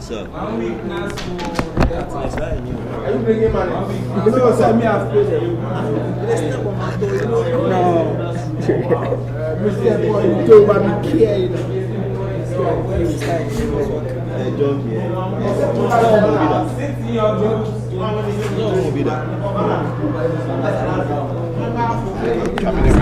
So, are you bringing money? No, send me a plate. No. Mr. Boy, don't want me care. John here. No, be that. Coming in.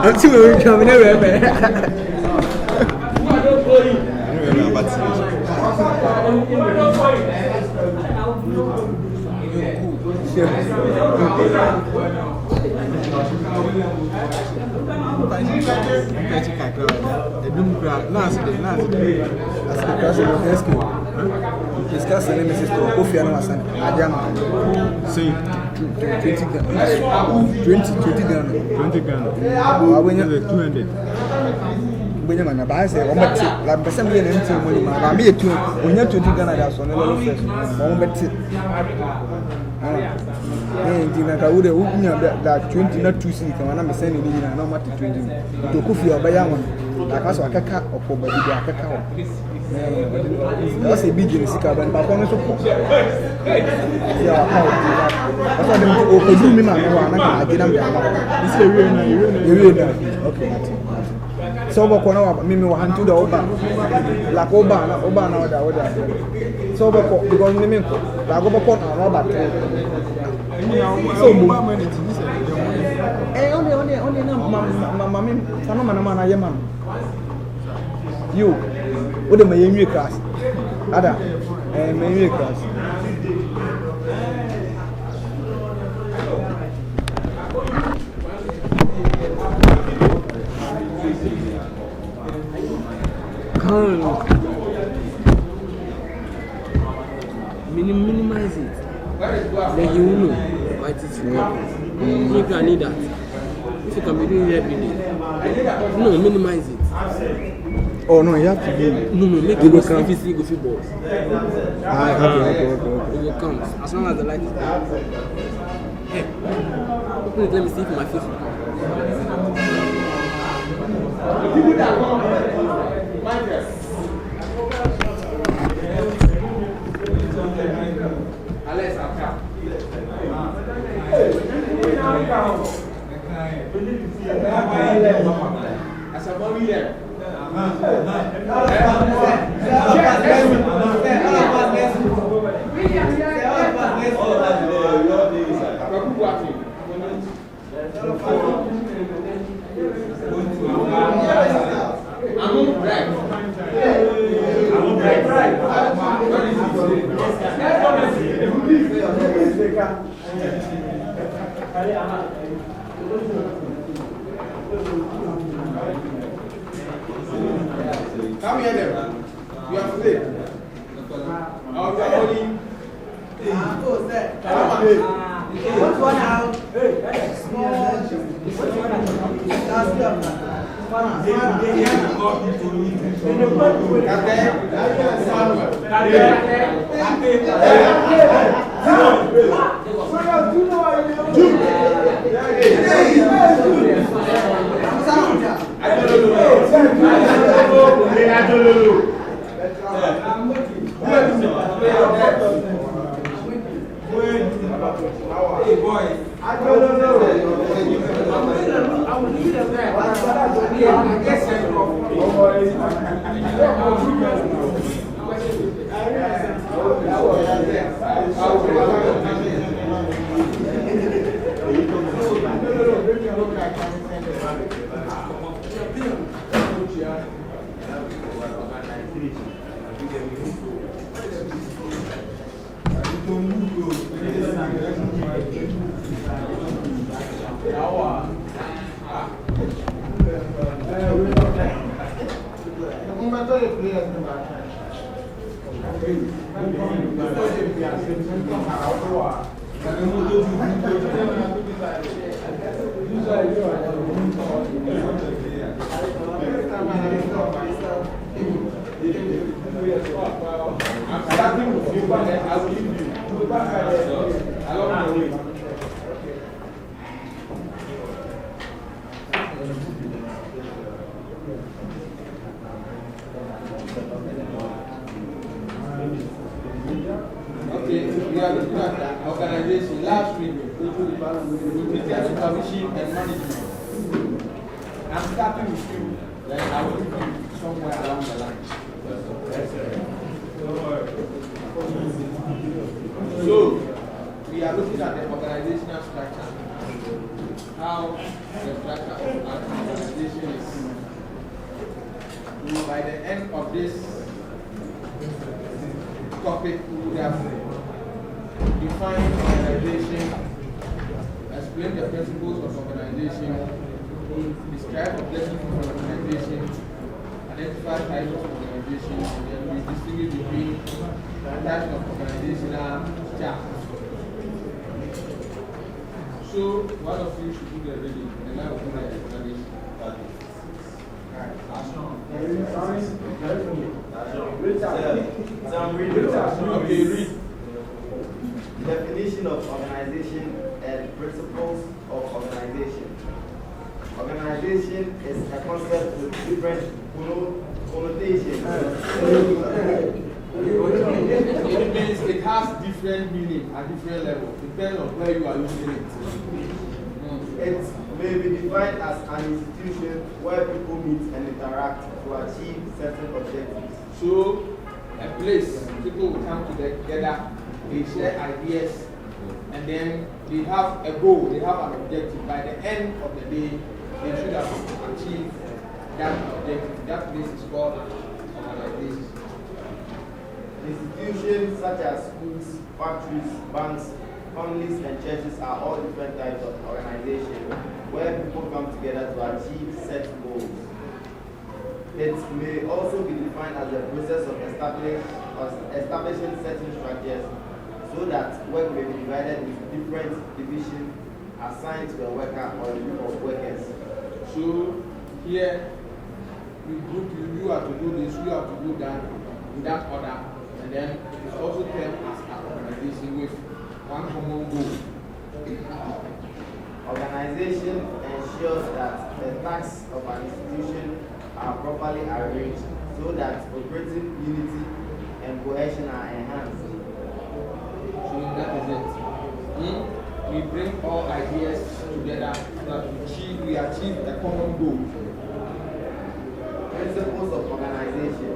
I'm too weak coming over. Discuss and Mrs. Kofi and Masan. Adama. See, 20 Ghana. 20 Ghana. When you're 200. When you're a bias, like the same way and money, I made two when you're 20 Ghana. That's on the first and I would have that 20 not 2 seats, and I'm sending in a number to 20 to Kofi or Bayaman. Like us, I can't or probably a cacao. That's a big sicker than Papa. Yeah, how do me, man? I get them. It's a real, okay. So, what can I mean? Want to the Oba, like Oba, now that. So, because me, like Oba, Robert. So, only, Mamma, you. What am I in your class? Ada, and my class. Minimize it. Then you will know what it's for. You can need that. If you can be doing it every day. No, minimize it. Oh no, you have to be. No, make it go come. If you see go football. Okay. It will come as long as the light is there. Hey, open it. Let me see if my face will come. Come here, then. You have to take. I'll be holding. What's one out? Small. Hey boys, I don't know. I will need them there. I guess I'm starting with you, but then I will leave you. Along the way. Okay, we are looking at the organization. Last week, we presented supervision and management. I'm starting with you, then I will leave you somewhere along the line. So, we are looking at the organizational structure. How the structure of our organization is. By the end of this topic, we have defined organization, explain the principles of organization, describe objectives of organization, identify types of organization, and then we distinguish between types of organizational charts. So, one of you should do the reading, and I will do the explanation. Okay, read. Definition of organization and principles of organization. Organization is a concept with different connotations. It means it has different meaning at different levels, depending on where you are using it. It may be defined as an institution where people meet and interact to achieve certain objectives. So, a place, people will come together, they share ideas, and then they have a goal, they have an objective. By the end of the day, they should have achieved that objective. That place is called organization. Institutions such as schools, factories, banks, families, and churches are all different types of organization where people come together to achieve set goals. It may also be defined as a process of establishing certain structures so that work may be divided into different divisions assigned to a worker or a group of workers. So here, we group you are to do this, you have to do that in that order, and then it is also termed as an organization with one common goal. Organization ensures that the tasks of an institution are properly arranged so that operating unity and cohesion are enhanced. So that is it. We bring all ideas together so that we achieve a common goal. Principles of organization.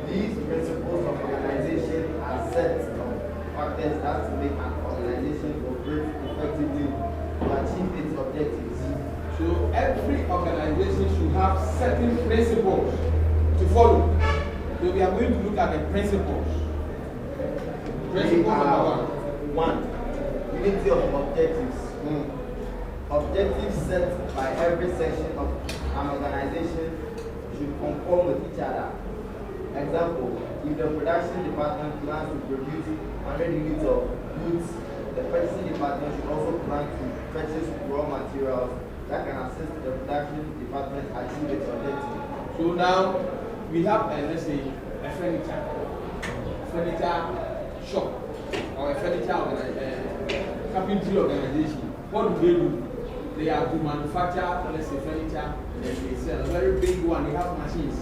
These principles of organization are sets of factors that make an organization operate effectively to achieve its objectives. So every organization should have certain principles to follow. So we are going to look at the principles. Principle number one. Unity of objectives. Objectives set by every section of an organization should conform with each other. Example, if the production department plans to produce 100 units of goods, the purchasing department should also plan to purchase raw materials that can assist the production department achieve its objective. So now we have let's say a furniture shop or a furniture carpentry organization. What do? They have to manufacture, let's say, furniture, and then they sell a very big one. They have machines.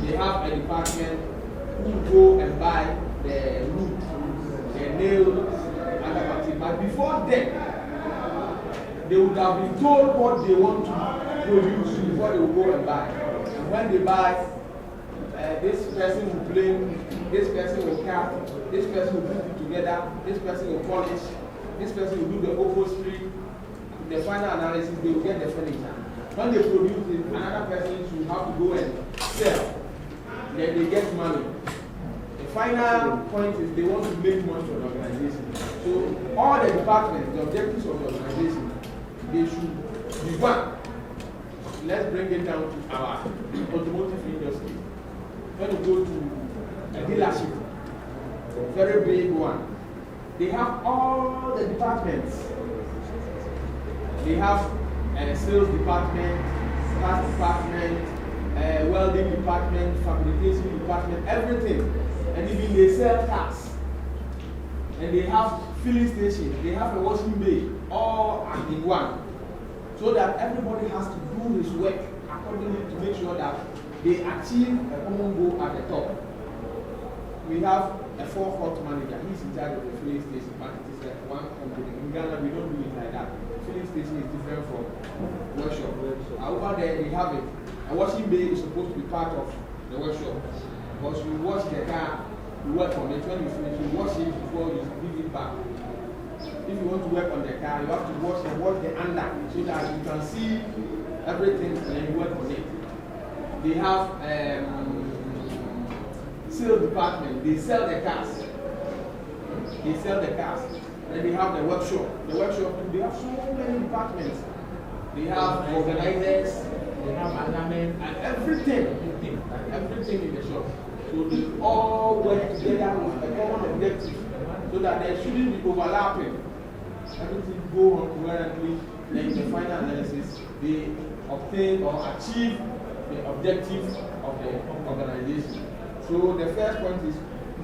They have a department who go and buy the wood, the nails, and the material. But before then, they would have been told what they want to produce before they will go and buy. And when they buy, this person will blame, this person will cut, this person will put it together, this person will polish, this person will do the upholstery. The final analysis, they will get the furniture. When they produce it, another person should have to go and sell. Then they get money. The final point is they want to make money for the organization. So all the departments, the objectives of the organization, they should be one. Let's bring it down to our automotive industry. When you go to a dealership, very big one, They have all the departments. They have sales department, parts department, welding department, fabrication department, everything. And even they sell cars. And they have filling station, they have a washing bay, all in one. So that everybody has to do his work accordingly to make sure that they achieve a common goal at the top. We have a forecourt manager, he's in charge of the filling station, but it is like one company. In Ghana, we don't do it like that. Filling station is different from workshop. Over there, they have it. A washing bay is supposed to be part of the workshop. Because you wash the car, you work on it. When you finish, you wash it before you give it back. If you want to work on the car, you have to wash the under so that you can see everything and then you work on it. They have sales department, they sell the cars. They sell the cars. Then they have the workshop. The workshop, they have so many departments. They have organizers, they have alignment, and everything in the shop. So they all work together with a common objective so that there shouldn't be overlapping. Everything go on coherently, then in the final analysis, they obtain or achieve the objectives of the organization. So the first point is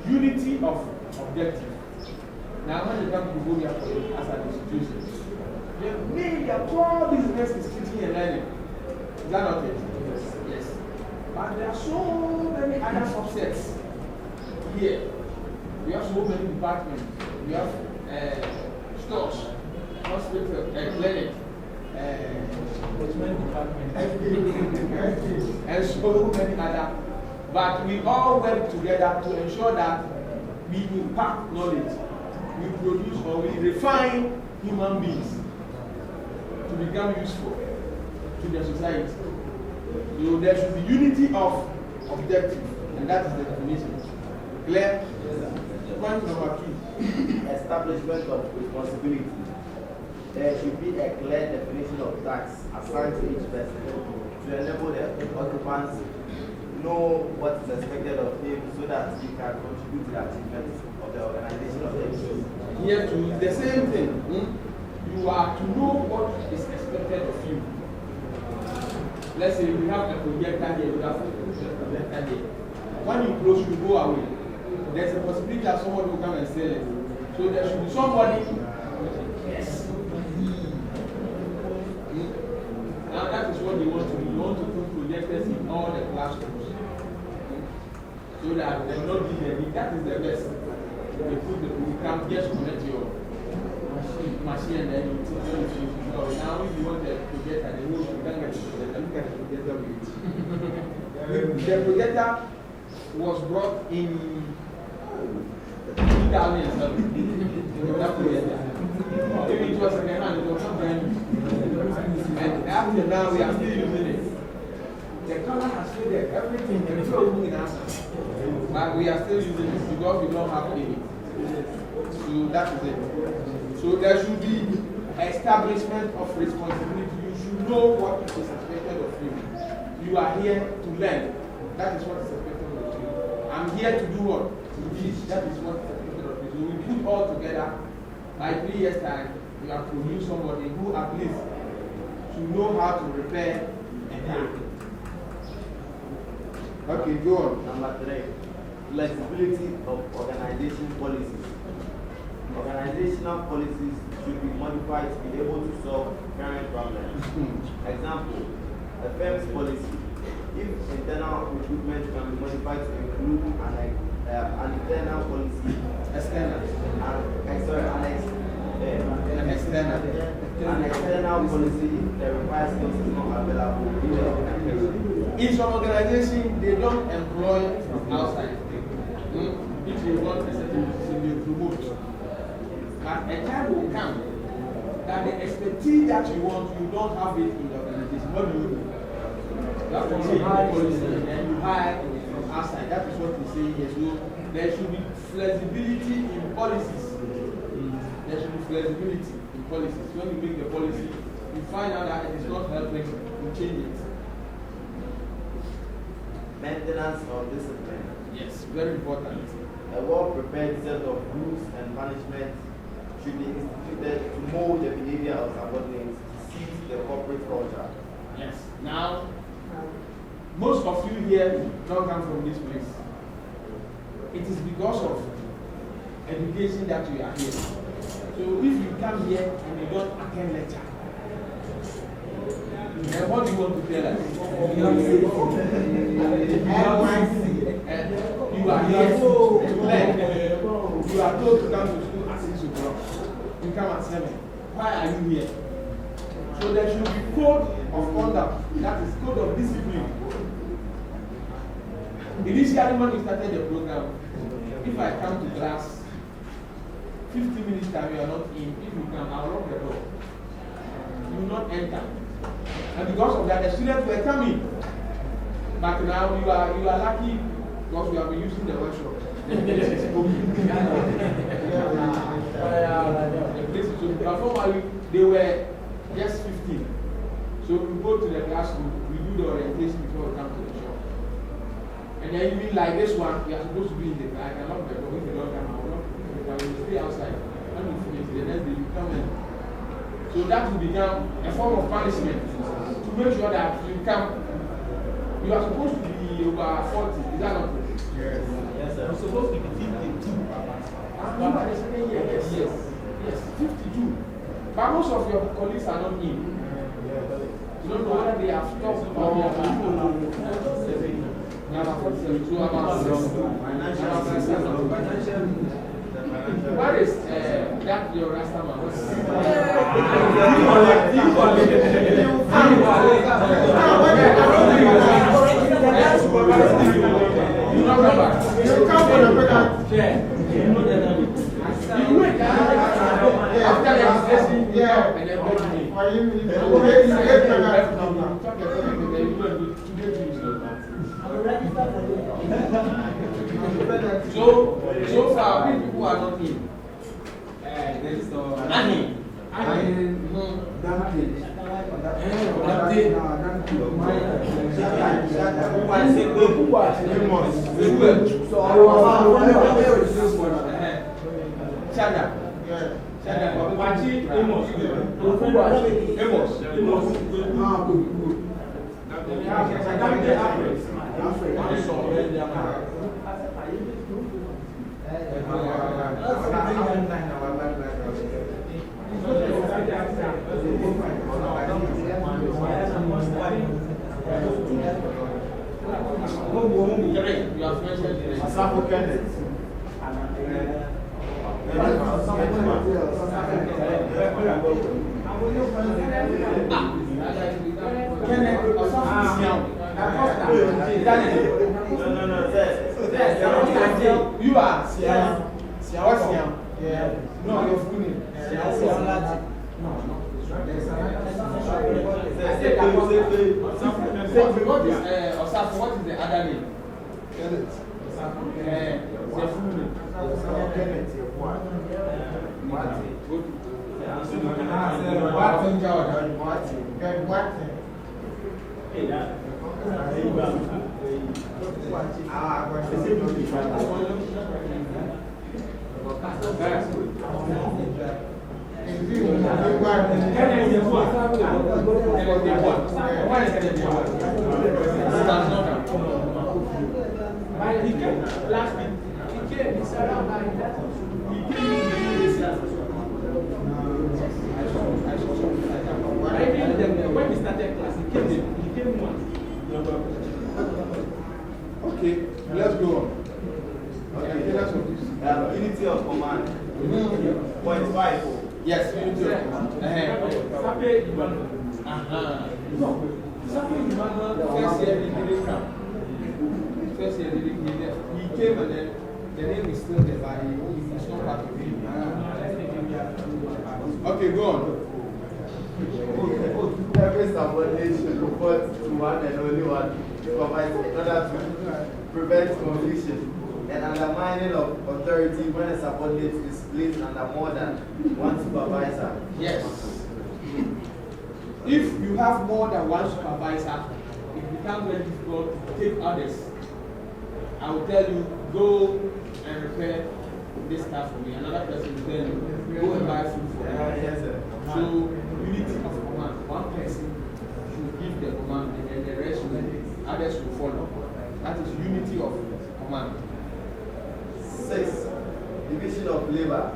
unity of objective. Now when you come to Bulgaria as an institution, their core business is teaching and learning. Is that not it? Yes. But there are so many other subsets here. We have so many departments. We have stores, hospital, clinic, department, and so many other. But we all work together to ensure that we impact knowledge, we produce or we refine human beings to become useful to the society. So there should be unity of objective, and that is the definition. Clear? Point number 2. Establishment of responsibility. There should be a clear definition of tasks assigned to each person to enable the occupants know what is expected of him so that he can contribute to the achievement of the organization of the issue. Here too, the same thing. You are to know what is expected of you. Let's say we have a projector here, we have a projector here. When you close, you go away. There's a possibility that someone will come and sell it. So there should be somebody. Yes. Now that is what they want to do. You want to put projectors in all the classrooms. So that they will not be there. That is the best. You put the you can just connect your machine and then you put it. Now if you want the projector, the whole you can get the projector. Look at the projector with it. The projector was brought in 2007. That projector. If it was in the hand, it was not brand new. And after now, we are still using it. The color has faded, everything, and it's all moving us. But we are still using it because we don't have any. So that is it. So there should be establishment of responsibility. You should know what is expected of you. You are here to learn. That is what is expected of you. I'm here to do what? To teach. That is what is expected of you. So we put all together. By 3 years' time, we have produced somebody who at least should know how to repair a car. Okay, go on. Number 3, flexibility of organization policies. Organizational policies should be modified to be able to solve current problems. Example, a firm's policy. If internal recruitment can be modified to include an internal policy, an external policy that requires skills is not available in the organization. In some organizations, they don't employ outside. If they want a certain position, they promote. But a time will come that the expertise that you want, you don't have it in the organization. What do? You have to change the policy and you hire from outside. That is what we say here. So there should be flexibility in policies. There should be flexibility in policies. When you make the policy, you find out that it is not helping, you change it. Maintenance of discipline. Yes, very important. a well-prepared set of rules and punishments should be instituted to mold the behavior of subordinates to suit the corporate culture. Yes. Now, most of you here don't come from this place. It is because of education that you are here. So if you come here and you don't attend lecture, then what do you want to tell us? You are here to learn. You are told to come to school at 6 o'clock. You come at 7. Why are you here? So there should be code of conduct, that is code of discipline. Initially when we started the program, if I come to class, 50 minutes time you are not in, if you come, I'll lock the door. You will not enter. And because of that, the students were coming. But now you are lucky because we have been using the workshop. The place is open. The place is open. But formerly, they were just 15. So we go to the classroom, we do the orientation before we come to the shop. And then even like this one, we are supposed to be in the class. I love the door. If you don't come, I will not. But we stay outside. When we finish, the next day you come in. So that will become a form of punishment to make sure that you come. You are supposed to be over 40. Is that not true? Yes. Yes, sir. You're supposed to be 52. Yes, 52. But most of your colleagues are not in. You don't know whether they have stopped or they are about 47. So about 7. What is that your Rasta man? You know remember? You come for the program. After the expression, and then so far, people are not in. There is Annie. You are what's Siam? No, you're fooling. What is the other name? He came last week. He came. He said, when we started class, he came once. Okay, let's go on. Okay, Unity of command. Point 5. Yes, unity of command. First year he didn't come. First year he came and then the name is still there, but he's not part of it. Okay, go on. Every subordinate should report to one and only one supervisor in order to prevent confusion and undermining of authority when a subordinate is placed under more than one supervisor. Yes. If you have more than one supervisor, it becomes very difficult to take others. I will tell you, go and repair this stuff for me. Another person will tell you, go and buy food for me. Yes, sir. So, unity of command. One person should give the command and then the rest will, others will follow. That is unity of command. 6. Division of labor.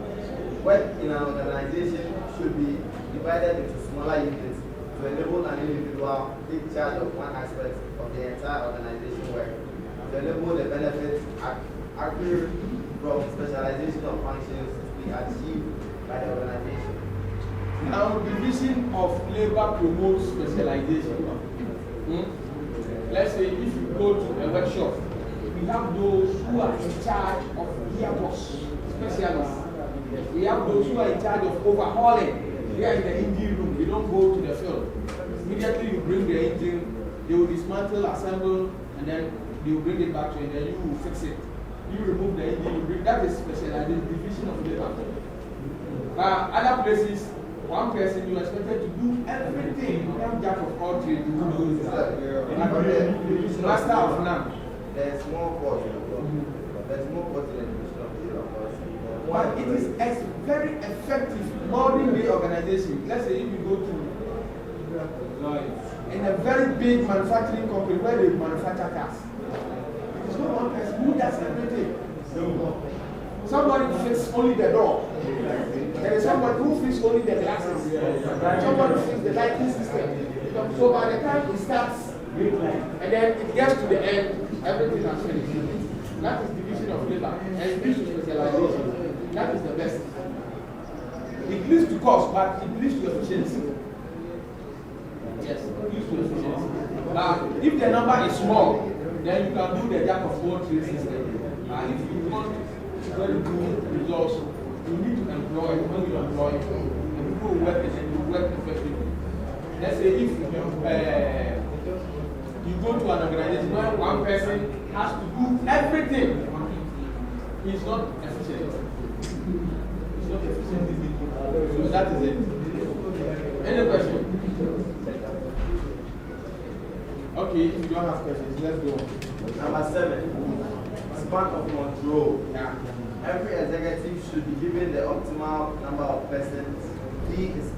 Work in an organization should be divided into smaller units to enable an individual to take charge of one aspect of the entire organization work, to enable the benefits accrued from specialization of functions to be achieved by the organization. Now, division of labor promotes specialization. Let's say if you go to a workshop, we have those who are in charge of gearbox specialists. We have those who are in charge of overhauling. They are in the engine room. They don't go to the field. Immediately you bring the engine, they will dismantle, assemble, and then they will bring it back to you, and then you will fix it. You remove the engine, you bring, that is specialization, division of labor. Other places, one person you expected to do everything. You have jack of all trades. Master of none. There's more cost. There's more cost in the division of labor. But it is very effective modern day organization. Let's say if you go to in a very big manufacturing company where they manufacture cars, it is not one person who does everything. Somebody fixes only the door. There is somebody who fixes only the glasses. Somebody fixes the lighting system. So by the time it starts and then it gets to the end, everything has finished. That is division of labor and this is specialization. That is the best. It leads to cost, but it leads to efficiency. Yes, it leads to efficiency. But if the number is small, then you can do the jack of all trades system. If you want very good results, you need to employ, when you employ, and people who work and then you work effectively. Let's say if you go to an organization where one person has to do everything, it's not efficient. It's not efficient. So that is it. Any question? Okay, if you don't have questions, let's go. Number 7. Span of control. Yeah. Every executive should be given the optimal number of persons he is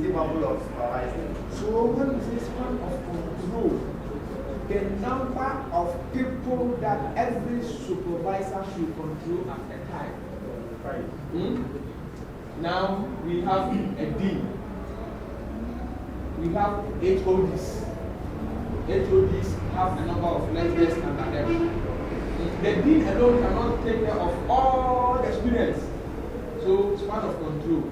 capable of supervising. So when we say span of control, the number of people that every supervisor should control at a time. Right. Now we have a dean. We have HODs. HODs have a number of lecturers under them. The dean alone cannot take care of all the students. So span of control.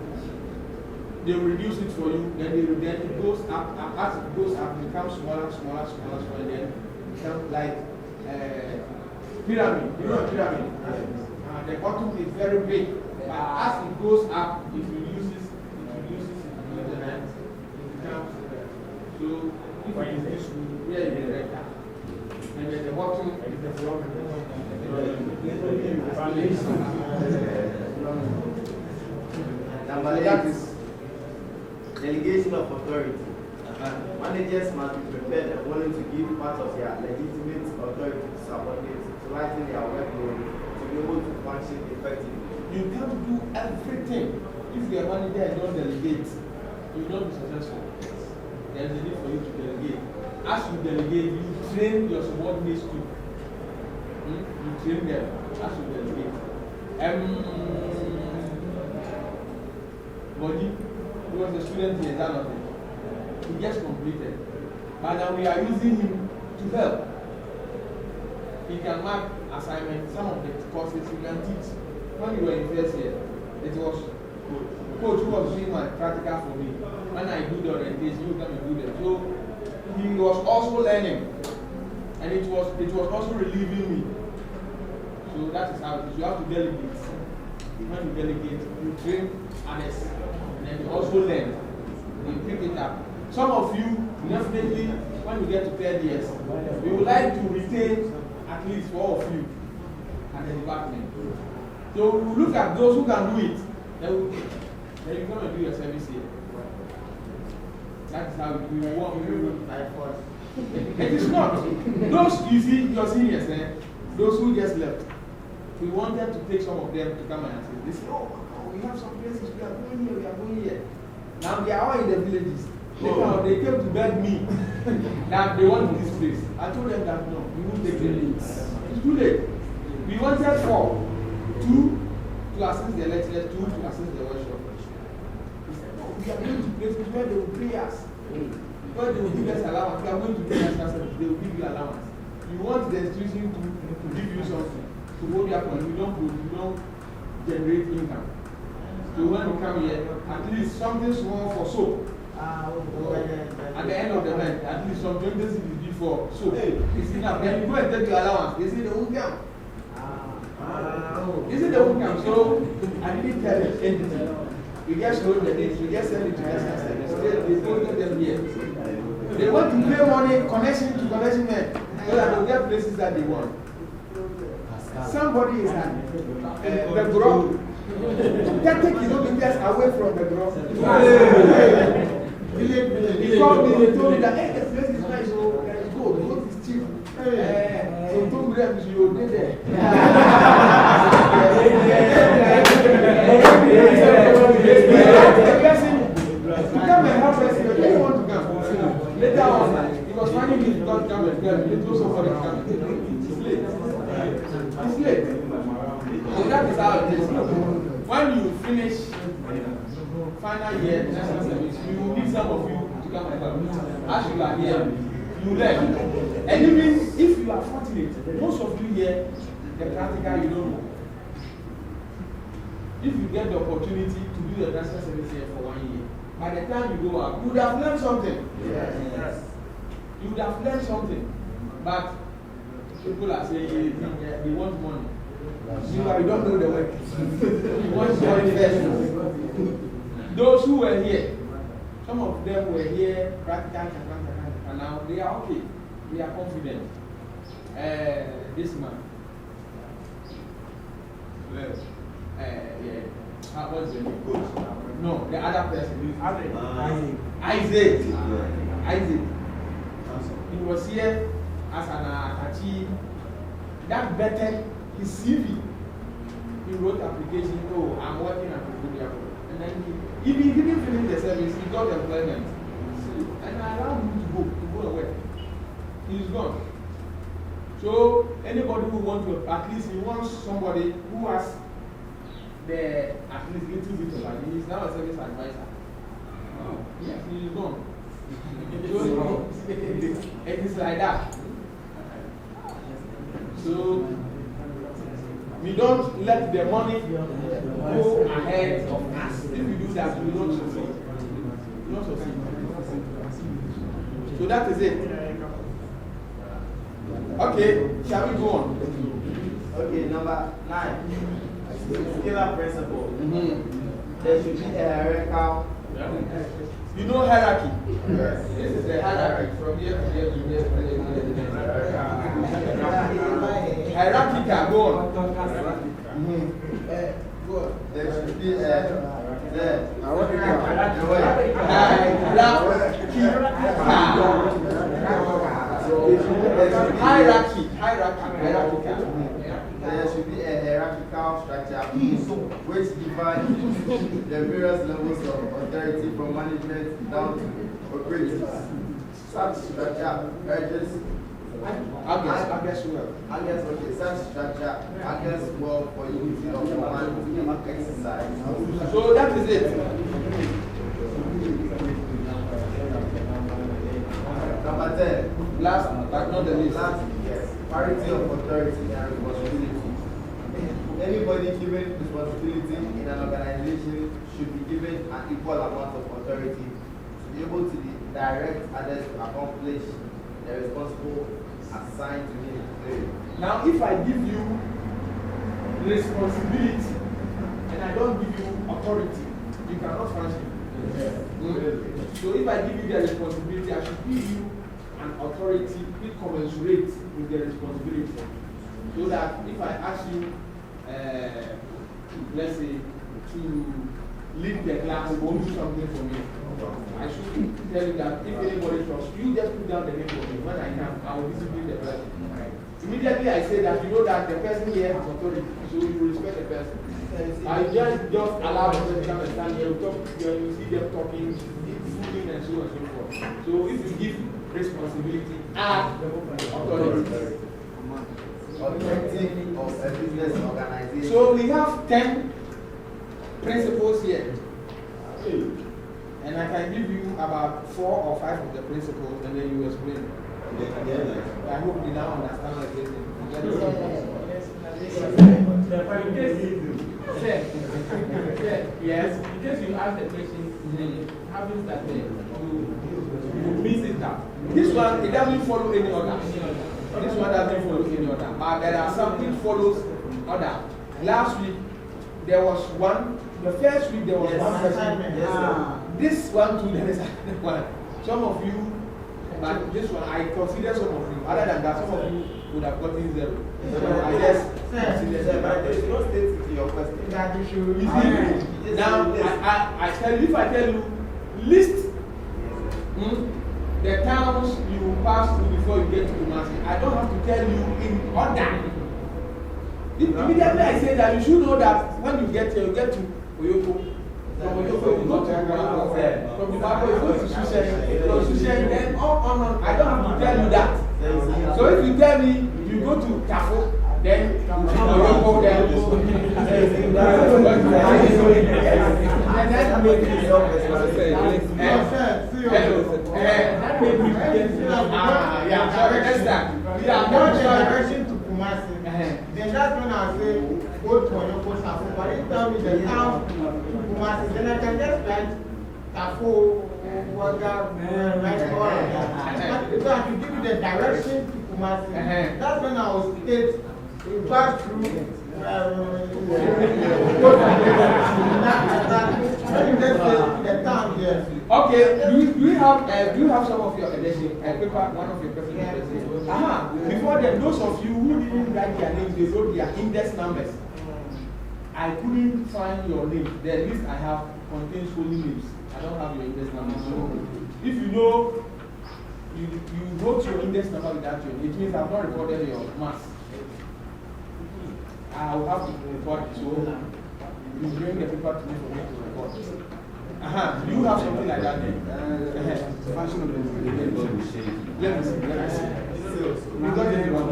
They will reduce it for you, then it goes up, as it goes up, it becomes smaller, then it becomes like pyramid. You know a pyramid? The bottom is very big, but as it goes up, it reduces, and then it becomes, so if it is this one, where is the rector? And then the bottom is the floor. Number 8. Delegation of authority. Managers must be prepared and willing to give part of their legitimate authority to subordinates to lighten their workload to be able to function effectively. You can't do everything. If you are a manager and don't delegate, you will not be successful. There is a need for you to delegate. As you delegate, you train your subordinates too. You train them as you delegate. Body. He was a student in Exam. He just completed. But now we are using him to help. He can mark assignments, some of the courses he can teach. When we were in first year, it was coach who was doing my practical for me. When I do the orientation, you come and do them. So he was also learning. And it was also relieving me. So that is how it is. You have to delegate. When you delegate, you train others. And you also learn. You pick it up. Some of you, definitely, when you get to 3rd years, we would like to retain at least 4 of you at the department. So we look at those who can do it. Then you come and do your service here. That is how we work. It is not. Those you see, your seniors, those who just left, we wanted to take some of them to come and assist. They say, oh, we have some places, we are going here, we are going here. Now they are all in the villages. They came to beg me that they want this place. I told them that no, we won't take them. It's too late. We wanted 4. 2 to assist the lecturers, 2 to assist the workshop. He said, no, we are going to places where they will pay us. Where they will give us allowance. We are going to pay us, they will give you allowance. You want the institution to give you something. To hold your point, we don't generate income. So when we come here, at least something small for soap. At the end of the month, at least some 20 cities before soap. It's enough. Then you go and take your allowance. They say they won't come. They say they won't come. So I didn't tell them anything. We just wrote the dates. We just send it to them. They told them here. They want to pay money, connection to connection men, so that they'll get places that they want. Somebody is at the grow. Take his own interest away from the grow. He called me, he told me that, hey, the place is nice, so there is gold, the gold is cheap. So 2 grams, you will be there. Come and help us, you don't want to come. Later on, he was finding me to come and help. He told somebody to come. It's late. It's late. So that is how it is. When you finish final year national service, you will need some of you to come and help. As you are here, you learn. And even if you are fortunate, most of you here, the practical you don't know. If you get the opportunity to do your national service here for 1 year, by the time you go out, you would have learned something. Yes. You would have learned something. But people are saying they want money. You don't know the work. You want money first. Those who were here, some of them were here, practical, and now they are okay. They are confident. This man. Yes. What's your name? No, the other person. Isaac. He was here as an attaché. That bettered his CV. He wrote application, oh, I'm working at the. And then he didn't finish the service, he got employment. And I allowed him to go away. He's gone. So anybody who wants to, at least he wants somebody who has the at least little bit of money. He's now a service advisor. Yes, he's gone. So it is like that. So we don't let the money go ahead of us. If we do that, we will not succeed. We will not succeed. So that is it. Okay, shall we go on? Okay, number 9. Scalar principle. There should be a hierarchical. You know hierarchy? Yes. This is the hierarchy from here to here to here to here. Hierarchical, go on. Go on. There should be a hierarchical. There should be a hierarchical structure which divides the various levels of authority from management down to operators. Such structure urges such structure against well for unity of command exercise. So that is it. Number 10. Last but not the least. Yes. Parity of authority and responsibility. Anybody given responsibility in an organization should be given an equal amount of authority to be able to direct others to accomplish the responsible assigned to him. Now, if I give you responsibility and I don't give you authority, you cannot function. So if I give you the responsibility, I should give you an authority which commensurate with the responsibility. So that if I ask you, let's say, to lead the class, go do something for me. I should tell you that if anybody trusts you, just put down the name for me. When I come, I will discipline the person. Immediately I say that you know that the person here has authority, so you respect the person. I just allow the person to come and stand here, talk, you see them talking, fooling and so on and so forth. So if you give responsibility, add authority. Objective of a business organization. So we have 10 principles here. And I can give you about 4 or 5 of the principles and then you explain. I hope you now understand what it is. Yes. In case you ask the question, happens that you miss it out. This one, it doesn't follow any other. This one doesn't follow any other. But there are something follows other. Last week, there was one. The first week, there was one person. This one, too, there is another one. Some of you, but this one, I consider some of you. Other than that, some of you would have gotten 0. So I just consider them. But there is no state to your question. That you should. Now, I tell you, if I tell you, list the towns you pass through before you get to Kumasi, I don't have to tell you in order. Immediately I say that you should know that when you get here, you get to Oyoko. From Oyoko, you go to Oyoko. From Ibako, you go to Sushen. From Sushen, then on. I don't have to tell you that. So if you tell me, you go to Kafo, then Oyoko, then and then make it your yeah, sorry, next time. Yeah, no direction to Kumasi. Then that's when I say, go to Oyoko Safo. But if you tell me the town to Kumasi, then I can just write Safo, Waga, write all of that. So I can give you the direction to Kumasi. That's when I will state, you pass through. Okay, do you have some of your paper, one of your personal papers? Before then, those of you who didn't write their names, they wrote their index numbers. I couldn't find your name. The list I have contains only names. I don't have your index number. So if you know you wrote your index number without your name, it means I've not recorded your mass. I will have to record it, so you bring the paper to me for me to record. Do you have something like that then? Fashion of the let me see. We got it one.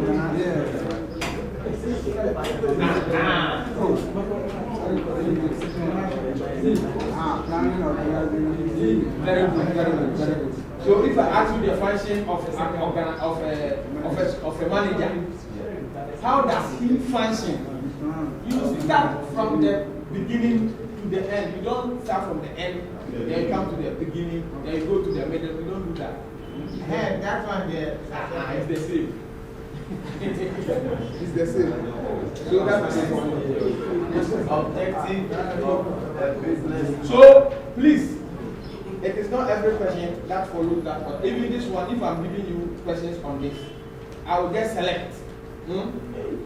Very good. So if I ask you the function of a manager, how does he function? You start from the beginning to the end. You don't start from the end, then you come to the beginning, then you go to the middle. You don't do that. That's one there. It's the same. It's the same. So that's the objective of business. So please, it is not every question that follows that one. Even this one, if I'm giving you questions on this, I will just select.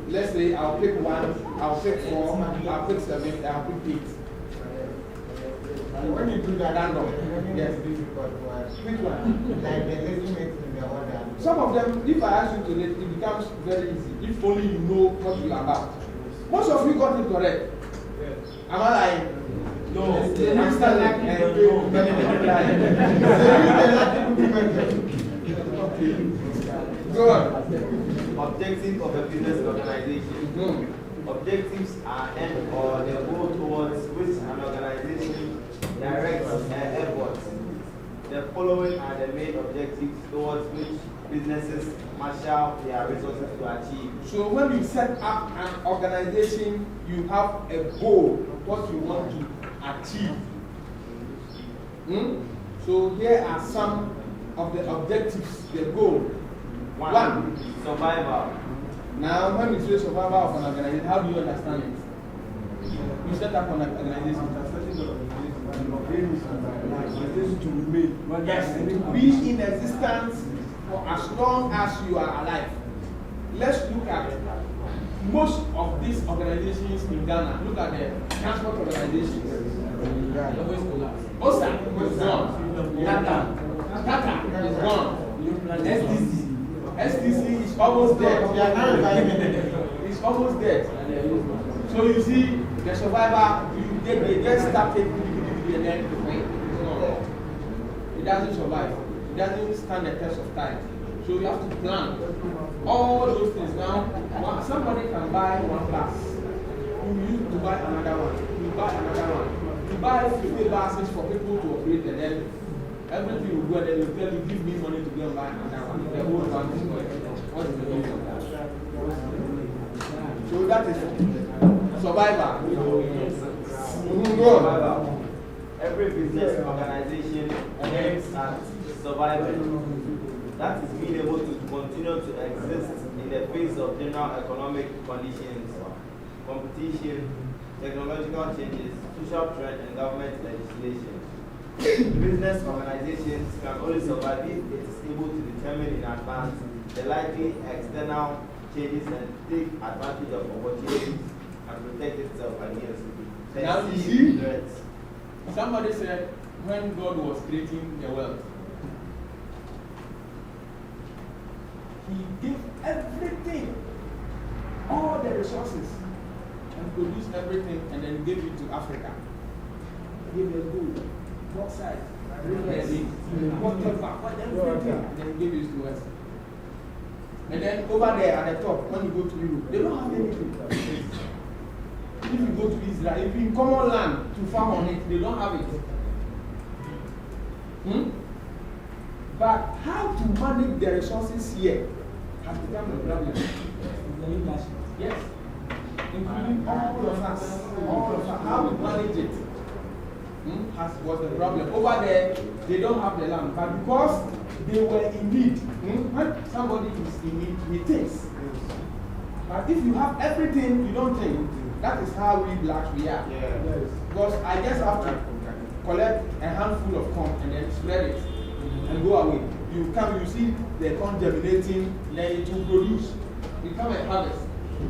Let's say I'll pick 1, I'll pick 4, I'll pick 7, I'll pick 8. When you do that, yes. Which one? Like the listening in the order. Some of them, if I ask you to list, it becomes very easy. If only you know what you're about. Most of you got it correct. Am I lying? No. I'm still like, go on. Objective of a business organization. Objectives are end or the goal towards which an organization directs their efforts. The following are the main objectives towards which businesses marshal their resources to achieve. So when you set up an organization, you have a goal, what you want to achieve. So here are some of the objectives, the goal. One, survival. Now, when you say survival of an organization, how do you understand it? You set up an organization. To remain. Yes, be in existence for as long as you are alive. Let's look at most of these organizations in Ghana. Look at the transport organizations. Always collapse. Osa is gone. Tata is gone. STC is almost dead. It's almost dead. So you see, the survivor, they get started and then it's gone. It doesn't survive. It doesn't stand the test of time. So you have to plan all those things. Now, somebody can buy one bus. You use to buy another one. You buy another one. You buy 50 buses for people to operate, and then everything will go, and then you tell you, give me money to go and buy another one. The whole one is going. What is the meaning of that? So that is survivor. Every business organization aims at survival. That is being able to continue to exist in the face of general economic conditions, competition, technological changes, social trend, and government legislation. Business organizations can only survive if it is able to determine in advance the likely external changes and take advantage of opportunities and protect itself against now you see, threats. Somebody said when God was creating the world, He gave everything, all the resources, and produced everything, and then gave it to Africa. He gave them gold, bauxite, everything, and then gave it to us. And then over there at the top, when you go to Europe, they don't have anything. If you go to Israel, if you in common land to farm on it, they don't have it. But how to manage the resources here has become a problem. Yes. Including all of us. How we manage it was the problem. Over there, they don't have the land. But because they were in need, when somebody is in need, he thinks. But if you have everything, you don't think. That is how we blacks we are. Yeah. Because I just have to collect a handful of corn and then spread it and go away. You come, you see the corn germinating, then it will produce. You come and harvest.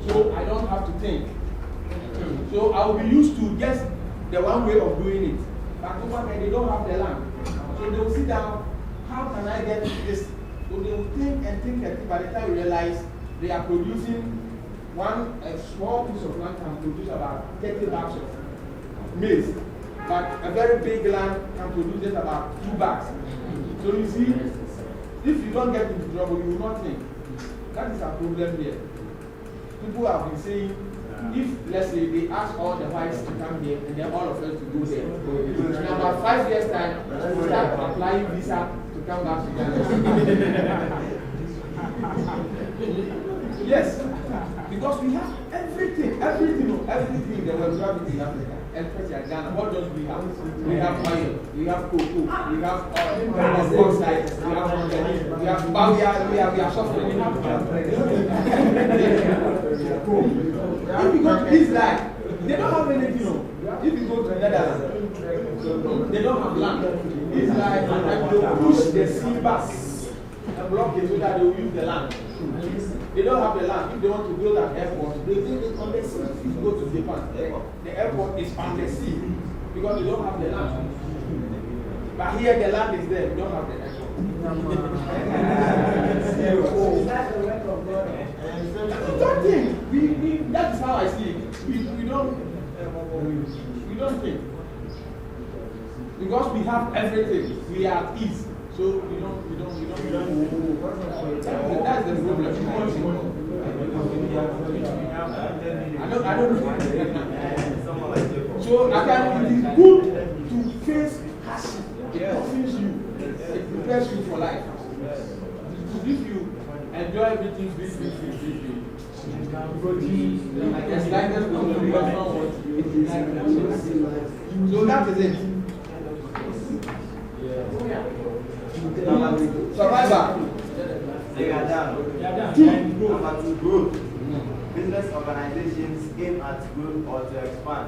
So I don't have to think. So I will be used to just the one way of doing it. But over there, they don't have the land. So they will sit down, how can I get this? So they will think and think and think. By the time you realize they are producing a small piece of land can produce about 30 bags of maize. But a very big land can produce just about 2 bags. So you see, if you don't get into trouble, you will not think. That is a problem here. People have been saying, if, let's say, they ask all the whites to come here and then all of us to go there, in about 5 years' time, we start applying visa to come back to Ghana. Yes, because we have everything in the world, we have it in Africa, especially in Ghana. What don't we have? We have oil, we have cocoa, we have bauxite, we have manganese, we have bawia, we are suffering. We have if you go to Israel, they don't have anything. If you go to the Netherlands, they don't have land. Israel, and they push the sea back and block it so that they will use the land. They don't have the land. If they want to build an airport, they build it on the sea. If you go to Japan, the airport is on the sea because they don't have the land. But here the land is there, we don't have the airport. Don't think. That's how I see it. We don't think. Because we have everything, we are at ease. So we don't. That's the problem. I don't know. So again, it is good to face hardship. It confuse you. It prepares you for life. If you enjoy everything, this. It's like this so that is it. Survivor. They are done. Number 2, growth. Business organizations aim at growth or to expand.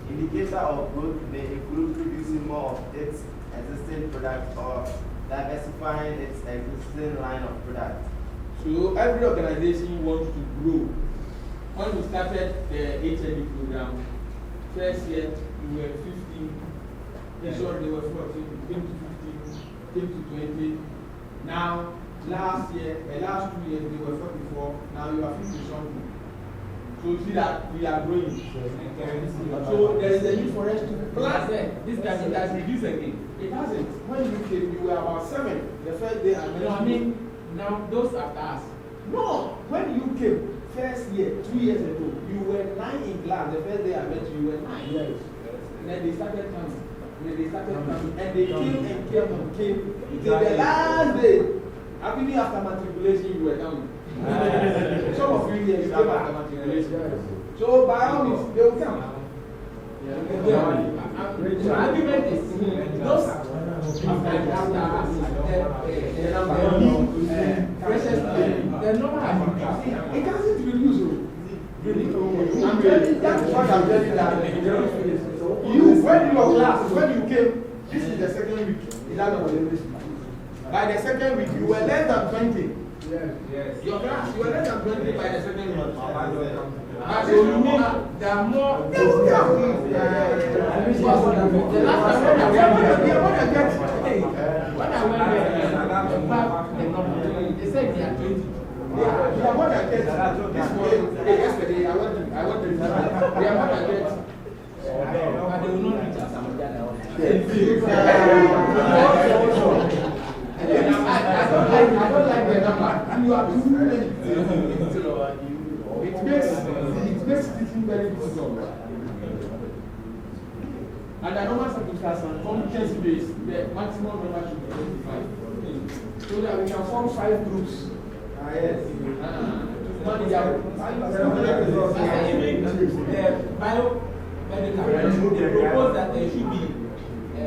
Indicator of growth may include producing more of its existing product or diversifying its existing line of products. So every organization wants to grow. When we started the HND program, first year we were 50, we So they were 14, came to 15, came to 20. Now, last 2 years, they were 44. Now you are 50 something. So you see that we are growing. So there is a need for us to plan. This time it has reduced again. It hasn't. When you came, you were about 7 the first day. I mean, now those after us. No, when you came first year, 2 years ago, you were 9 in class. The first day I met you, you were 9 years. And then they started coming. And they came till the last day. Even after matriculation, you were coming. Some of you here came after matriculation. So by all means, they will come. The argument is those the number has increased. It doesn't reduce. That's what I'm telling you. You, when you were class, when you came, this is the second week. Is that not by the second week, you were less than 20. Yes. Your class, you were less than 20 by the second week. So you mean there are more. They will come. The last time when I went there, they said they are 20. They are more than 30. Yesterday, I went to they are more than 30. But they will not reach us. I don't like the number. You are too many. It makes teaching very difficult. And the normal circumstances, competency based, the maximum number should be 25. So that we can form 5 groups. Yes. They propose that there should be 25%.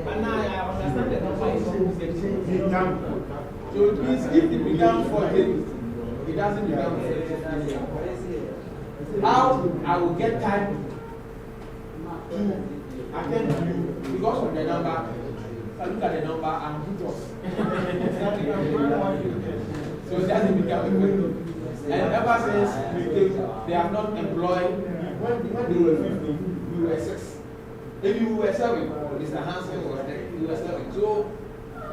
And now I understand the number is almost. So it means if it becomes 40, it doesn't become 50. How I will get time to attend to you because of the number. I look at the number and put off. So it doesn't become a question. And ever since they have not employed, when they were 50, we were 6. If you were 7, Mr. Hansen was there, you were 7. So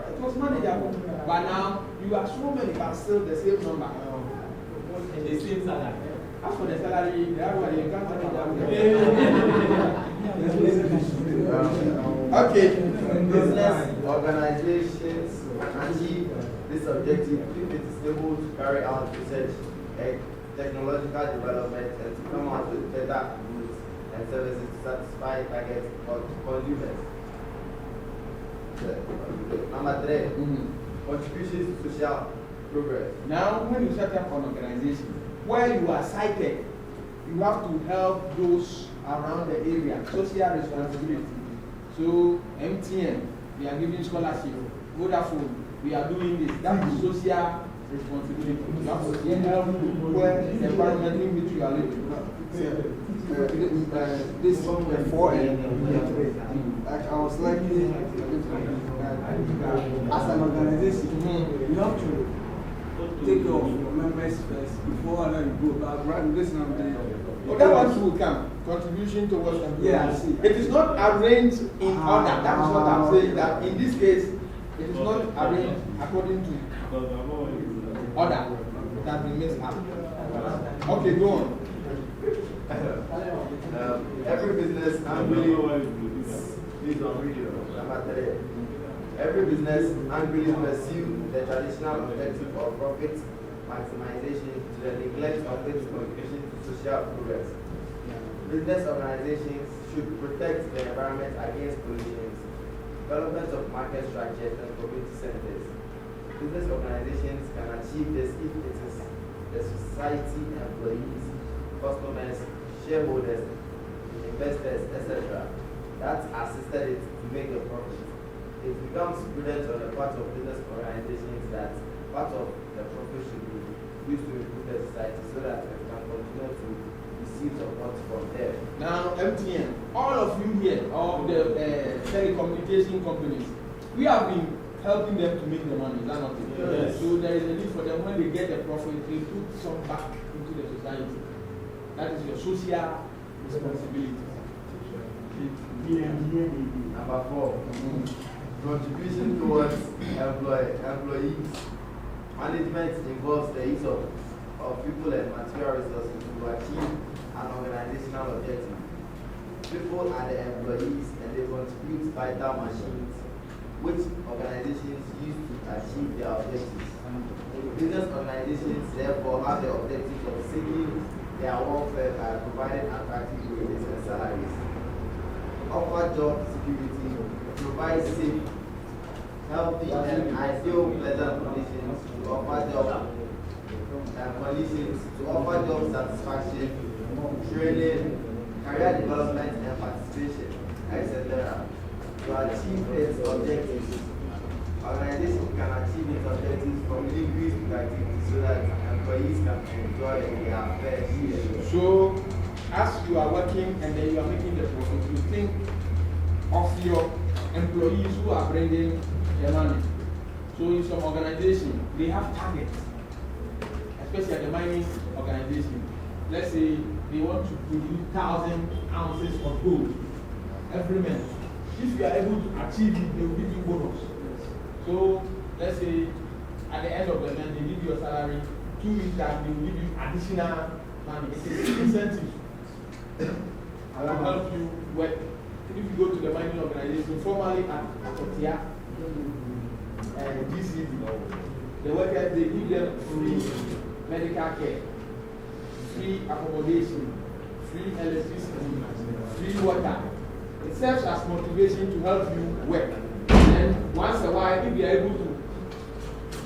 it was manageable. But now you are so many, but still the same number. And the same salary. As for the salary, you can't okay. Business organizations achieve this objective if it is able to carry out research, technological development, and to come out with better goods and services to satisfy targets of consumers. Number 3, contributions to social progress. Now, when you set up an organization where you are cited, you have to help those around the area, social responsibility. So, MTN, we are giving scholarship. Vodafone, we are doing this. That is social responsibility. You have to help where the environment in which you are living. This before like I was likely as an organization, you have to take care of your members first before you go back. Right, this now that one will come. Contribution towards employees. Yeah, I see. It is not arranged in order. That is what I'm saying. That in this case, it is not arranged according to order that we mixed up. Okay, go on. Every business annually every business annually pursue the traditional objective of profit maximization to the neglect of its contribution to social progress. Business organizations should protect the environment against pollution, development of market structures and community centers. Business organizations can achieve this if it is the society, employees, customers, shareholders, investors, etc. that assisted it to make a profit. It becomes prudent on the part of business organizations that part of the profit should be used to improve the society so that it can continue to receive support from there. Now, MTN, all of you here, all the telecommunication companies, we have been helping them to make the money. Is that not it? Yes. So there is a need for them when they get the profit, they put some back into the society. That is your social responsibility. Number 4, contribution towards employees. Management involves the use of people and material resources to achieve an organizational objective. People are the employees and they contribute vital machines which organizations use to achieve their objectives. Business organizations therefore have the objective of seeking their welfare by providing attractive wages and salaries, offer job security, provide safe, healthy, and ideal pleasant conditions to offer job satisfaction, training, career development, and participation, etc. To achieve its objectives, organization can achieve its objectives from increased productivity so that employees can enjoy their fair share. So, as you are working and then you are making the profit, you think of your employees who are bringing their money. So, in some organization, they have targets, especially at the mining organization. Let's say they want to produce 1,000 ounces of gold every month. If you are able to achieve it, they will give you bonus. So let's say at the end of the month, they give you a salary. 2 weeks time, they will give you additional money. It is incentive. I will help you work. If you go to the mining organization, formally at Kotia and GCD, the workers, they give them free medical care, free accommodation, free electricity, free water. It serves as motivation to help you work. And once a while, if they are able to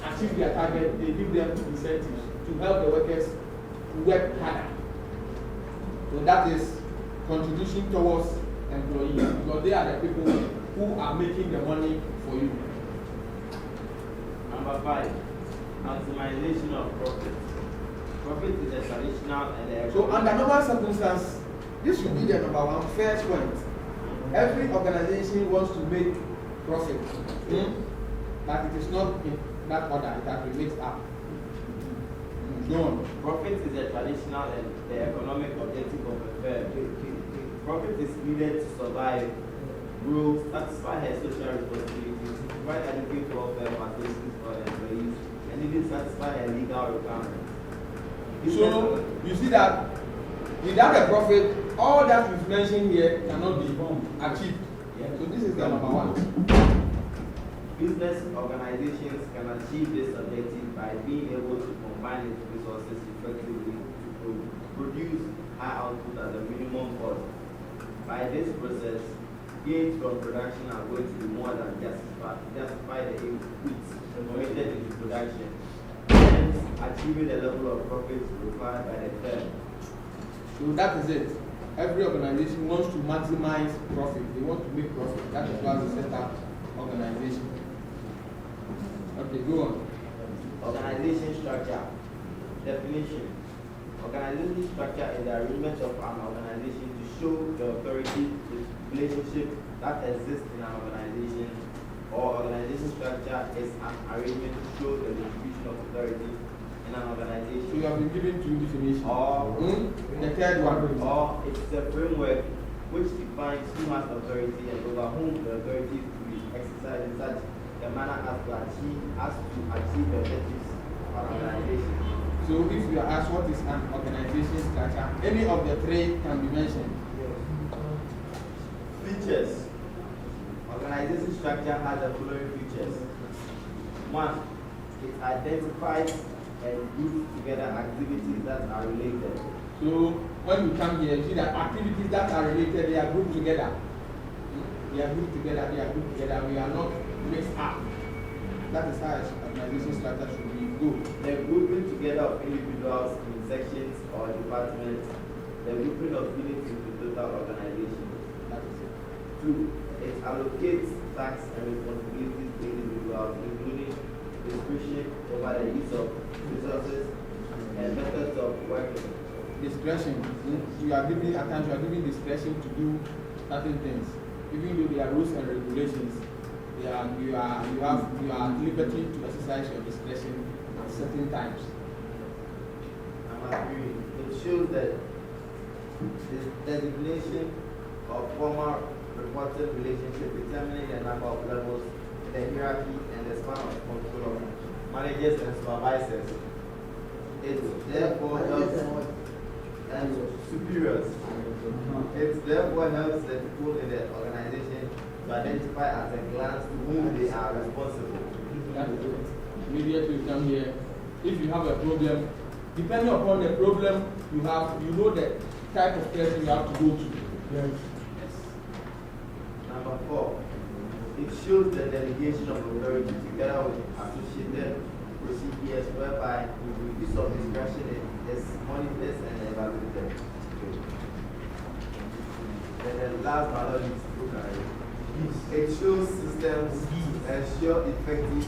achieve their target, they give them incentives to help the workers work harder. So that is contribution towards employees, because they are the people who are making the money for you. Number 5, maximization of profit. Profit is a traditional and so under normal circumstances, this should be the number 1 first point. Every organization wants to make profit, but it is not in that order. It has been mixed up. Go on. Profit is a traditional and the economic objective of a firm. Profit is needed to survive, grow, satisfy her social responsibilities, provide adequate welfare facilities for employees, and even satisfy her legal requirements. So you see that without a profit, all that we've mentioned here cannot be achieved. So this is the number 1. Business organizations can achieve this objective by being able to combine its resources effectively to produce high output at the minimum cost. By this process, gains from production are going to be more than justify the inputs committed into production, hence achieving the level of profits required by the firm. So that is it. Every organization wants to maximize profit. They want to make profit. That is why they set up organization. Okay, go on. Organization structure. Definition. Organization structure is the arrangement of an organization to show the authority relationship that exists in an organization, or organization structure is an arrangement to show the distribution of authority in an organization. So you have been given 2 definitions. Or the third one. Or it's a framework which defines who has authority and over whom the authority is to be exercised in such a manner as to achieve the objectives of an organization. So if you are asked what is an organization structure, any of the 3 can be mentioned. Features. Organization structure has the following features. 1. It identifies and groups together activities that are related. So when you come here, you see that activities that are related, they are grouped together. They are grouped together, We are not mixed up. That is how organization structure should be good. The grouping together of individuals in sections or departments, the grouping of units into total organization. That is it. 2. It allocates tasks and responsibilities to individuals, including discretion over the use of resources and methods of working. Discretion. You are giving, at times you are giving discretion to do certain things. Even though there are rules and regulations, you are liberty to exercise your discretion at certain times. Number 3. It shows that this designation of formal reported relationship determining the number of levels in the hierarchy and the span of control of managers and supervisors. It therefore helps and superiors. It therefore helps the people in the organization to identify at a glance to whom they are responsible. Immediately you come here, if you have a problem, depending upon the problem you have, you know the type of person you have to go to. Yes. Number 4, it shows the delegation of authority together with associated procedures whereby use of discretion is monitored and evaluated. Then the last but not least, it shows systems ensure effective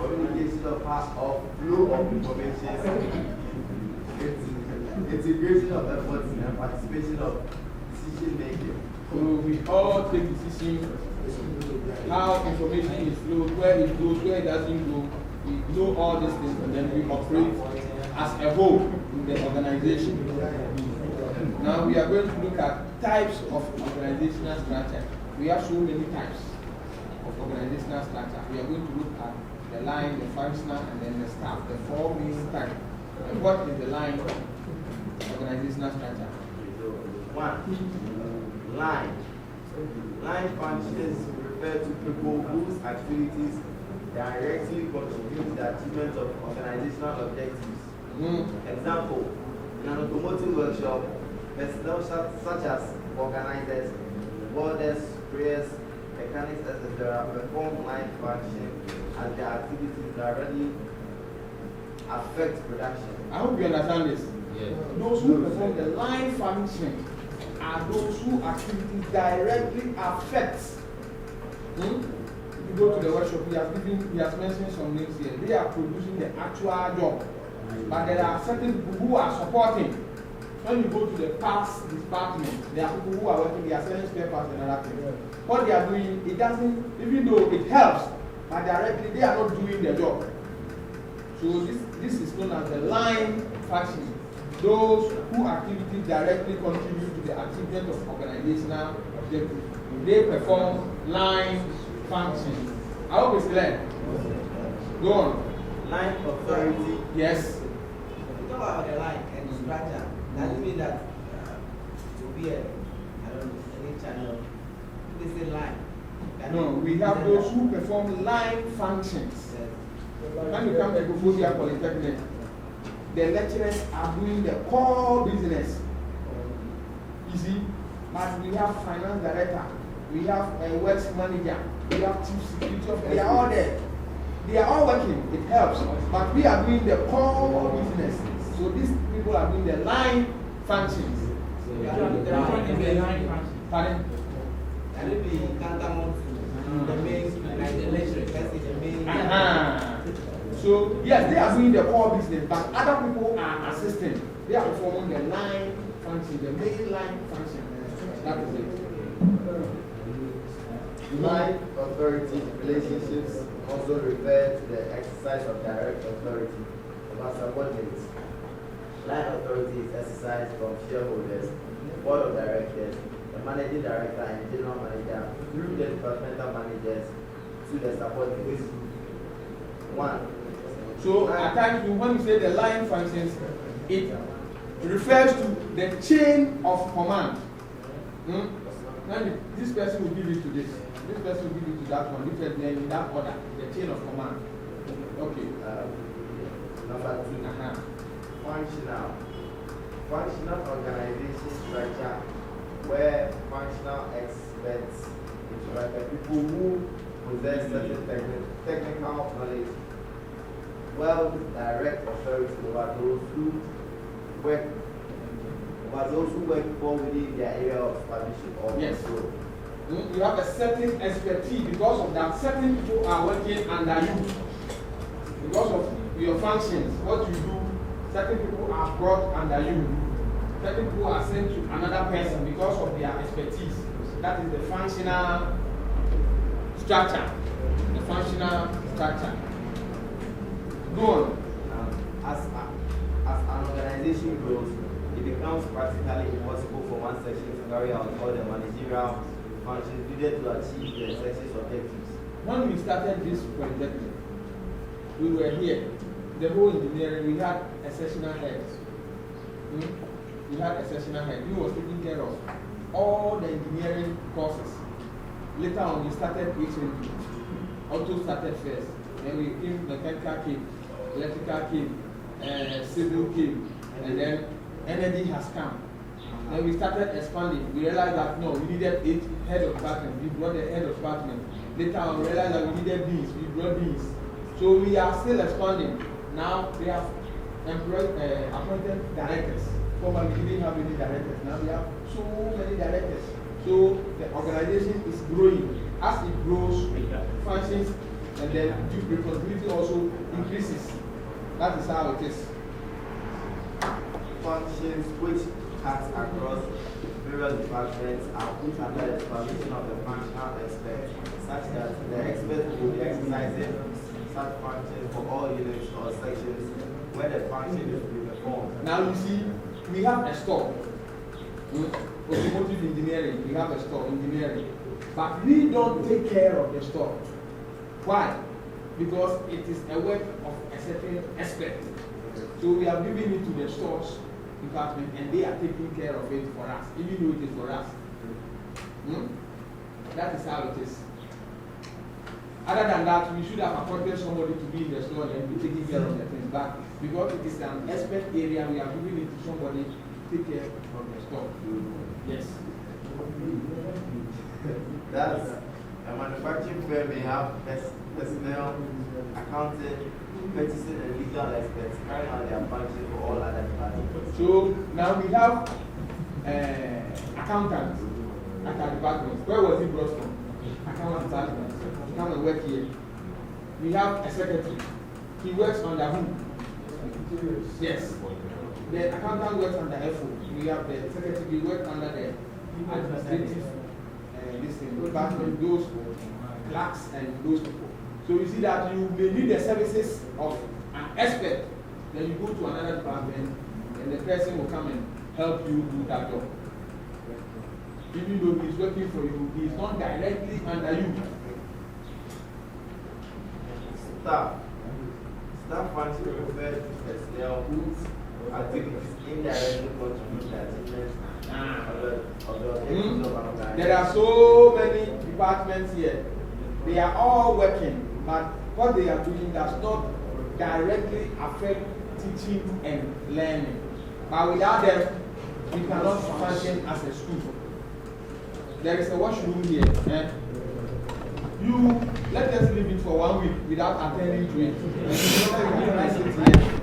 communication of flow of information, integration of efforts and participation of decision making. So we all take decisions, how information is flowed, where it goes, where it doesn't go. We know all these things and then we operate as a whole in the organization. Now we are going to look at types of organizational structure. We have so many types of organizational structure. We are going to look at the line, the functional, and then the staff, the 4 main types. And what is the line organizational structure? 1. Line. Line functions refer to people whose activities directly contribute to the achievement of organizational objectives. Example, in an automotive workshop, personnel such as organizers, welders, sprayers, mechanics, etc. perform line function as their activities directly affect production. I hope you understand this. Yes. Those who perform the line function are those who activities directly affect. If you go to the workshop, he has mentioned some names here. They are producing the actual job. But there are certain people who are supporting. When you go to the parts department, there are people who are working, they are selling spare parts and other things. What they are doing, it doesn't, even though it helps, but directly they are not doing their job. So this is known as the line function. Those who activity directly contribute to the achievement of organizational objectives. They perform line functions. I hope it's clear. Go on. Line authority. Yes. We talk about the line and the structure. Doesn't mean that it will be any channel. They say line. No, we have those who perform line functions. When you come to Gofodia Polytechnic, the lecturers are doing the core business. You see, but we have finance director, we have a works manager, we have chief security officer. They are all there. They are all working. It helps, but we are doing the core business. So these people are doing the line functions. Pardon? Can it be tantamount to the main, like the lecturer, that's the main. So yes, they are doing the core business, but other people are assisting. They are performing the line function, the main line function. That is it. Line authority relationships also refer to the exercise of direct authority over subordinates. Line authority is exercised from shareholders, board of directors, the managing director and general manager through the departmental managers to the subordinates. 1. So at times when you say the line functions, it refers to the chain of command. When this person will give it to this person will give it to that one, different in that order, the chain of command. Okay. Number 2. Functional. Functional organization structure where functional experts, like people who possess certain technical knowledge, well direct authority over those who work for within their area of supervision or control. You have a certain expertise because of that. Certain people are working under you because of your functions, what you do. Certain people are brought under you. Certain people are sent to another person because of their expertise. That is the functional structure. The functional structure. Go on. As an organization grows, it becomes practically impossible for one section to carry out all the managerial functions needed to achieve the section's objectives. When we started this project, we were here. The whole engineering, we had a sectional head. We had a sectional head. He was taking care of all the engineering courses. Later on, we started HND. Auto started first. Then we came mechanical came, electrical came, civil came, and then energy has come. Then we started expanding. We realized that no, we needed 8 head of department. We brought the head of department. Later on, we realized that we needed these. We brought these. So we are still expanding. Now we have appointed directors. Formerly we didn't have any directors. Now we have so many directors. So the organization is growing. As it grows, functions and then due responsibility also increases. That is how it is. Functions which cut across various departments are put under the supervision of the functional expert, such that the expert will be exercising such functions for all units or sections where the function is to be performed. Now you see, we have a store. Automotive engineering, we have a store, engineering. But we don't take care of the store. Why? Because it is a work of a certain expert. So we are giving it to the stores department and they are taking care of it for us, even though it is for us. That is how it is. Other than that, we should have appointed somebody to be in the store and be taking care of the things. But because it is an expert area, we are giving it to somebody to take care of the store. Yes. That's a manufacturing firm may have personnel, accounting, purchasing, and legal experts carrying out their functions for all other departments. So now we have accountants at our department. Where was he brought from? Accountant department. Come and work here. We have a secretary. He works under whom? Yes. The accountant works under FO. We have the secretary. We work under the administrative department, those clerks and those people. So you see that you may need the services of an expert. Then you go to another department and the person will come and help you do that job. Even though he is working for you, he is not directly under you. Staff functions refer to personnel whose activities indirectly contribute to the achievement of the objectives of an organization. There are so many departments here. They are all working, but what they are doing does not directly affect teaching and learning. But without them, we cannot function as a school. There is a washroom here. You let us leave it for 1 week without attending to it. And you know, I sit here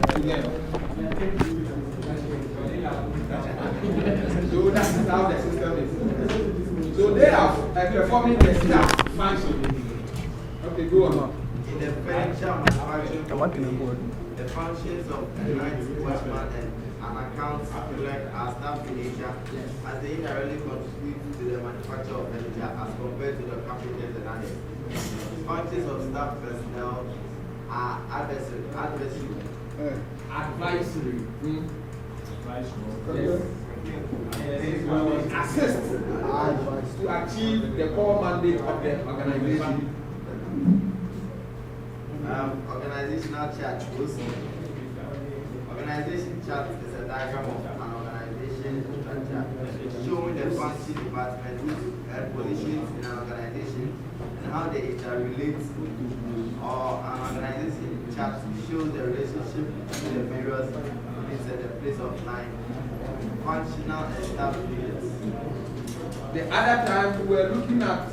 to learn. So that is how the system is. So they are performing the staff function. Okay, go on. In the furniture manufacturing, the functions of a night watchman and an accounts clerk are staff in nature, as they indirectly contribute to the manufacture of furniture as compared to the carpenters and others. Functions of staff personnel are advisory. Assist to achieve the core mandate of the organization. Organizational chart. Organization chart is a diagram of an organization structure showing the function departments and positions in an organization and how they interrelate. Or an organization chart shows the relationship between the various units at the place of line, functional and staff units. The other time we were looking at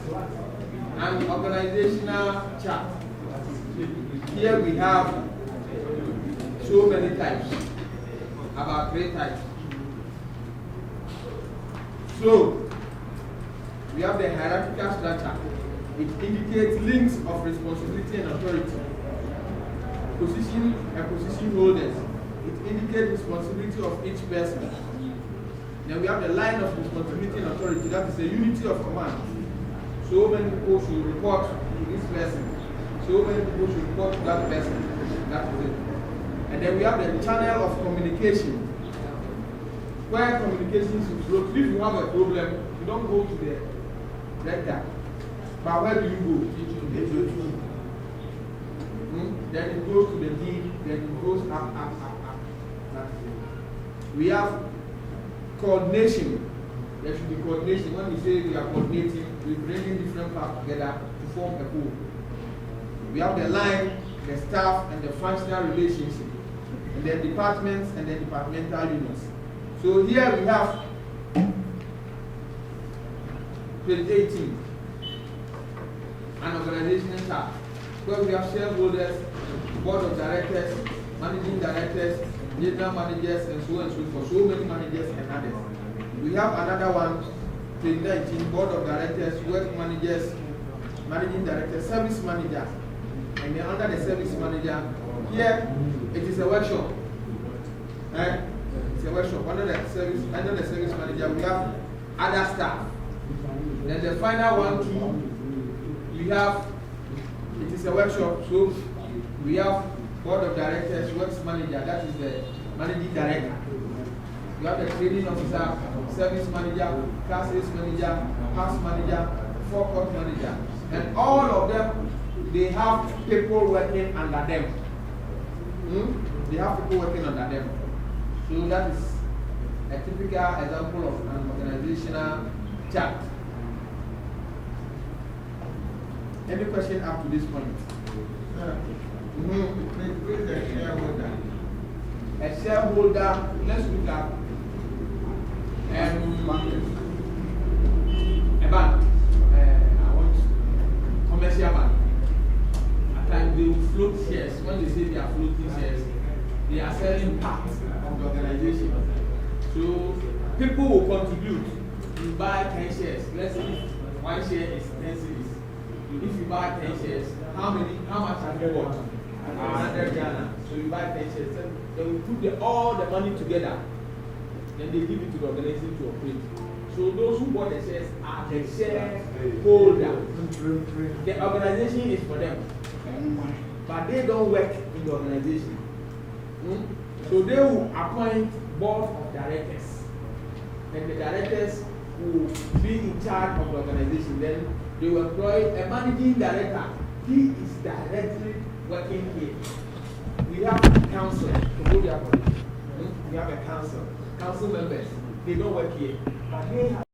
an organizational chart. Here we have so many types, about 3 types. So, we have the hierarchical structure. It indicates links of responsibility and authority. Position and position holders. It indicates responsibility of each person. Then we have the line of responsibility and authority. That is a unity of command. So many people should report to this person. So many people should report to that person. That is it. And then we have the channel of communication. where communications is broken. If you have a problem, you don't go to the rector. But where do you go? Then it goes to the dean, then it goes up. We have coordination. There should be coordination. When we say we are coordinating, we bring in different parts together to form a whole. We have the line, the staff, and the functional relationship, and the departments and the departmental units. So here we have page 18, an organizational chart, where we have shareholders, board of directors, managing directors, general managers, and so on and so forth. So many managers and others. We have another one, page 19, board of directors, work managers, managing director, service manager, and then under the service manager, here it is a workshop. It's a workshop. Under the service manager, we have other staff. Then the final one too, we have, it is a workshop, so we have board of directors, works manager, that is the managing director. You have the training officer, service manager, car sales manager, house manager, forecourt manager. And all of them, they have people working under them. They have people working under them. So that is a typical example of an organizational chart. Any question up to this point? A shareholder, let's look at a bank. I want commercial bank. At times they will float shares. When they say they are floating shares, they are selling parts of the organization. So people will contribute. You buy 10 shares. Let's say one share is 10 cedis. If you buy 10 shares, how much have you bought? 100 Ghana. So you buy 10 shares. Then we put all the money together. Then they give it to the organization to operate. So those who bought the shares are the shareholder. The organization is for them. But they don't work in the organization. So they will appoint board of directors. And the directors will be in charge of the organization. Then they will employ a managing director. He is directly working here. We have a council to hold their body. We have a council. Council members, they don't work here. But they have